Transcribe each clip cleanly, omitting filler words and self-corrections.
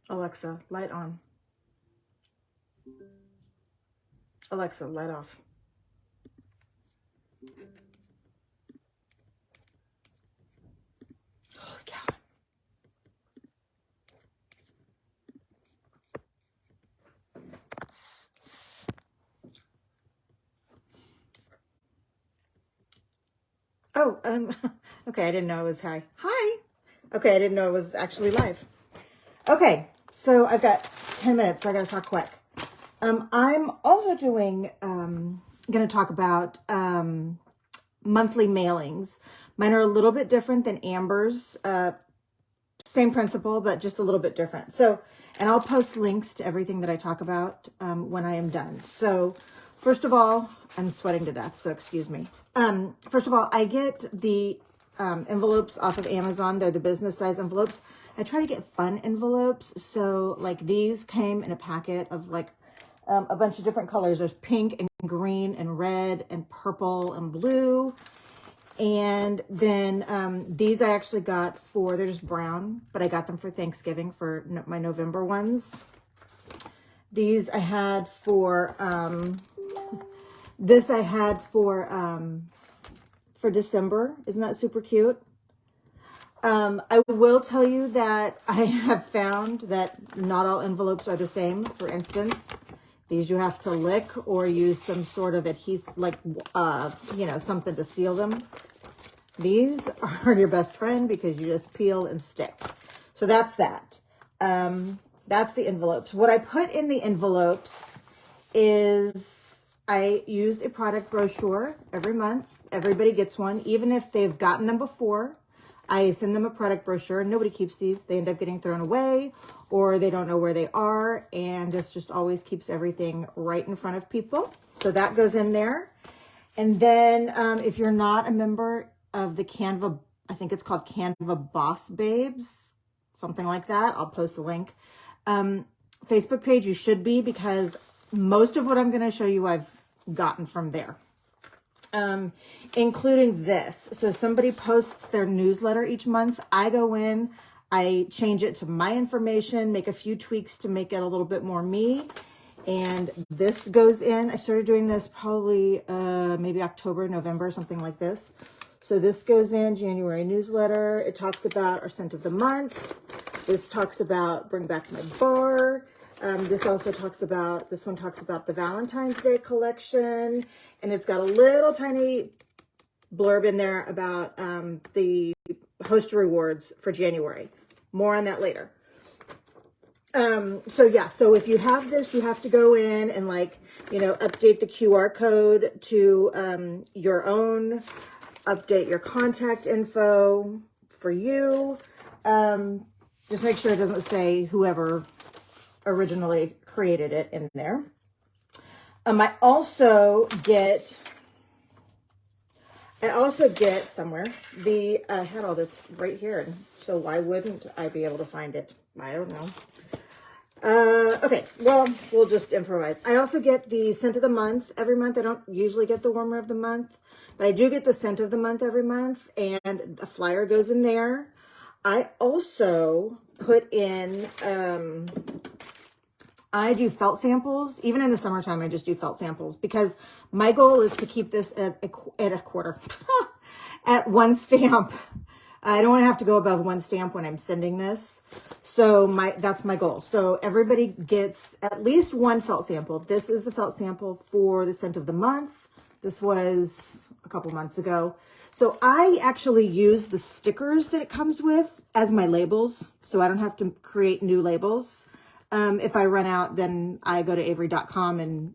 Alexa, light on. Alexa, light off. Holy cow. Oh, okay, I didn't know it was hi. Hi. Okay, I didn't know it was actually live. Okay, so I've got 10 minutes, so I gotta talk quick. I'm also gonna talk about monthly mailings. Mine are a little bit different than Amber's. Same principle, but just a little bit different. So, and I'll post links to everything that I talk about when I am done. So, first of all, I'm sweating to death, so excuse me. First of all, I get the envelopes off of Amazon. They're the business size envelopes. I try to get fun envelopes. So, like these came in a packet of like a bunch of different colors. There's pink and green and red and purple and blue. And then these I actually got for, they're just brown, but I got them for Thanksgiving for my November ones. These I had for, this I had for December. Isn't that super cute? I will tell you that I have found that not all envelopes are the same. For instance, these you have to lick or use some sort of adhesive, like, you know, something to seal them. These are your best friend because you just peel and stick. So that's that. That's the envelopes. What I put in the envelopes is I use a product brochure every month. Everybody gets one, even if they've gotten them before. I send them a product brochure. Nobody keeps these. They end up getting thrown away or they don't know where they are. And this just always keeps everything right in front of people. So that goes in there. And then if you're not a member of the Canva, I think it's called Canva Boss Babes, something like that. I'll post the link. Facebook page, you should be, because most of what I'm going to show you I've gotten from there. Including this. So somebody posts their newsletter each month. I go in, I change it to my information, make a few tweaks to make it a little bit more me. And this goes in. I started doing this probably maybe October, November, something like this. So this goes in January newsletter. It talks about our scent of the month. This talks about bring back my bar. This also talks about, this one talks about the Valentine's Day collection. And it's got a little tiny blurb in there about the host rewards for January. More on that later. So yeah, so if you have this, you have to go in and, like, you know, update the QR code to your own, update your contact info for you. Just make sure it doesn't say whoever originally created it in there. I also get somewhere I had all this right here, so why wouldn't I be able to find it? I don't know. Okay, well, we'll just improvise. I also get the scent of the month every month. I don't usually get the warmer of the month, but I do get the scent of the month every month, and a flyer goes in there. I also put in, I do felt samples. Even in the summertime, I just do felt samples because my goal is to keep this at a quarter, at one stamp. I don't want to have to go above one stamp when I'm sending this. So that's my goal. So everybody gets at least one felt sample. This is the felt sample for the scent of the month. This was a couple months ago. So I actually use the stickers that it comes with as my labels. So I don't have to create new labels. If I run out, then I go to Avery.com and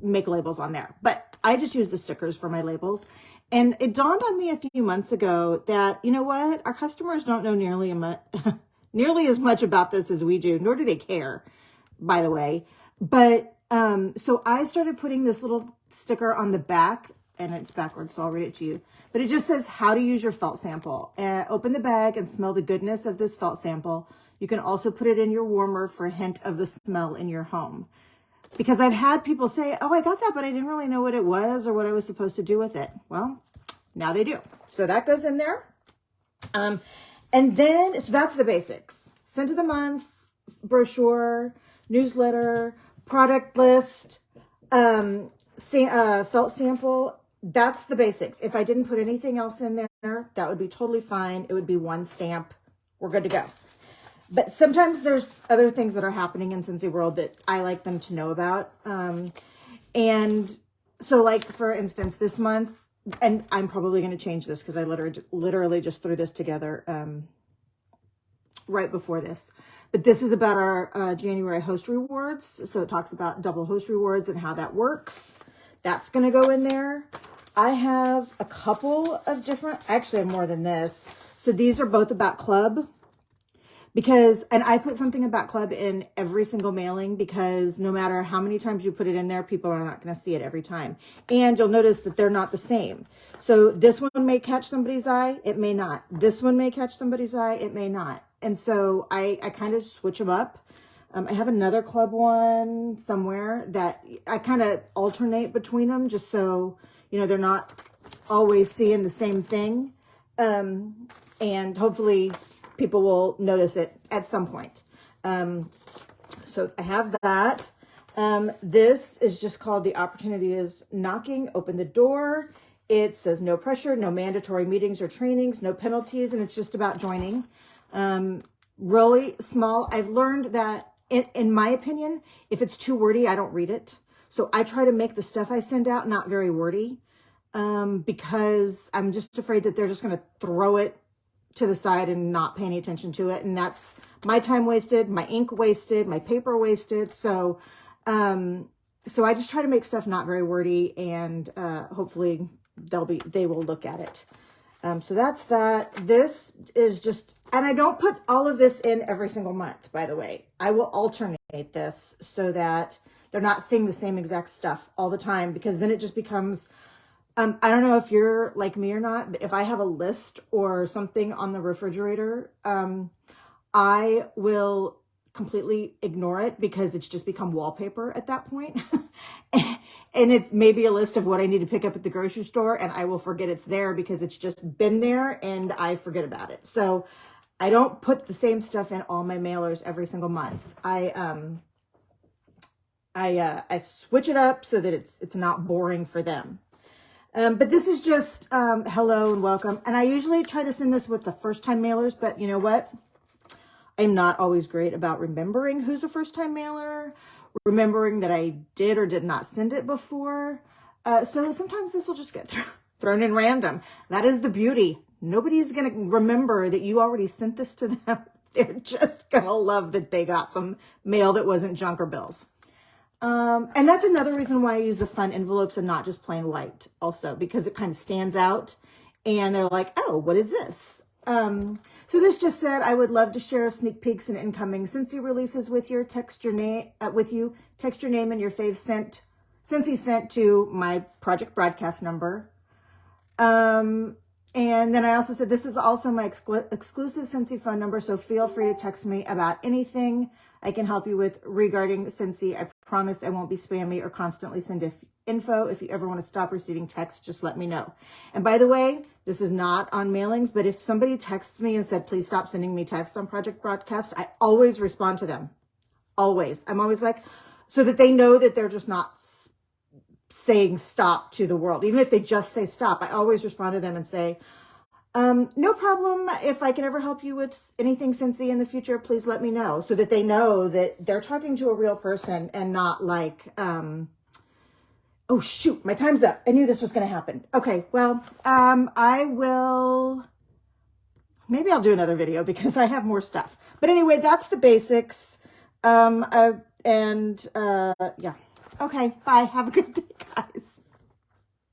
make labels on there. But I just use the stickers for my labels. And it dawned on me a few months ago that, you know what? Our customers don't know nearly as much about this as we do, nor do they care, by the way. But so I started putting this little sticker on the back, and it's backwards, so I'll read it to you. But it just says how to use your felt sample. Open the bag and smell the goodness of this felt sample. You can also put it in your warmer for a hint of the smell in your home. Because I've had people say, oh, I got that, but I didn't really know what it was or what I was supposed to do with it. Well, now they do. So that goes in there. And then, so that's the basics. Scent of the month, brochure, newsletter, product list, felt sample. That's the basics. If I didn't put anything else in there, that would be totally fine. It would be one stamp. We're good to go. But sometimes there's other things that are happening in Scentsy World that I like them to know about. And so like, for instance, this month, and I'm probably going to change this because I literally just threw this together right before this. But this is about our January host rewards. So it talks about double host rewards and how that works. That's going to go in there. I have a couple of different, actually I have more than this. So these are both about club. Because, and I put something about club in every single mailing because no matter how many times you put it in there, people are not going to see it every time. And you'll notice that they're not the same. So this one may catch somebody's eye, it may not. This one may catch somebody's eye, it may not. And so I kind of switch them up. I have another club one somewhere that I kind of alternate between them just so, you know, they're not always seeing the same thing. And hopefully people will notice it at some point. So I have that. This is just called The Opportunity is Knocking. Open the door. It says no pressure, no mandatory meetings or trainings, no penalties, and it's just about joining. Really small. I've learned that, in my opinion, if it's too wordy, I don't read it. So I try to make the stuff I send out not very wordy because I'm just afraid that they're just going to throw it to the side and not pay any attention to it. And that's my time wasted, my ink wasted, my paper wasted. So, so I just try to make stuff not very wordy and, hopefully they will look at it. So that's that. This is just, and I don't put all of this in every single month, by the way. I will alternate this so that they're not seeing the same exact stuff all the time, because then it just becomes, I don't know if you're like me or not, but if I have a list or something on the refrigerator, I will completely ignore it because it's just become wallpaper at that point. And it's maybe a list of what I need to pick up at the grocery store, and I will forget it's there because it's just been there and I forget about it. So I don't put the same stuff in all my mailers every single month. I switch it up so that it's not boring for them. But this is just hello and welcome. And I usually try to send this with the first time mailers, but you know what? I'm not always great about remembering who's a first time mailer, remembering that I did or did not send it before. So sometimes this will just get thrown in random. That is the beauty. Nobody's going to remember that you already sent this to them. They're just going to love that they got some mail that wasn't junk or bills. And that's another reason why I use the fun envelopes and not just plain white also, because it kind of stands out and they're like, oh, what is this? So this just said, I would love to share sneak peeks and incoming Scentsy releases with you. Text your name and your fave Scentsy scent to my project broadcast number. And then I also said, this is also my exclusive Scentsy phone number, so feel free to text me about anything I can help you with regarding Scentsy. I promise I won't be spammy or constantly send info. If you ever want to stop receiving texts, just let me know. And by the way, this is not on mailings, but if somebody texts me and said, please stop sending me texts on Project Broadcast, I always respond to them. Always. I'm always like, so that they know that they're just not saying stop to the world. Even if they just say stop, I always respond to them and say, no problem. If I can ever help you with anything Scentsy in the future, please let me know, so that they know that they're talking to a real person and not like, oh shoot, my time's up. I knew this was going to happen. Okay. Well, maybe I'll do another video because I have more stuff, but anyway, that's the basics. Yeah. Okay. Bye. Have a good day, guys.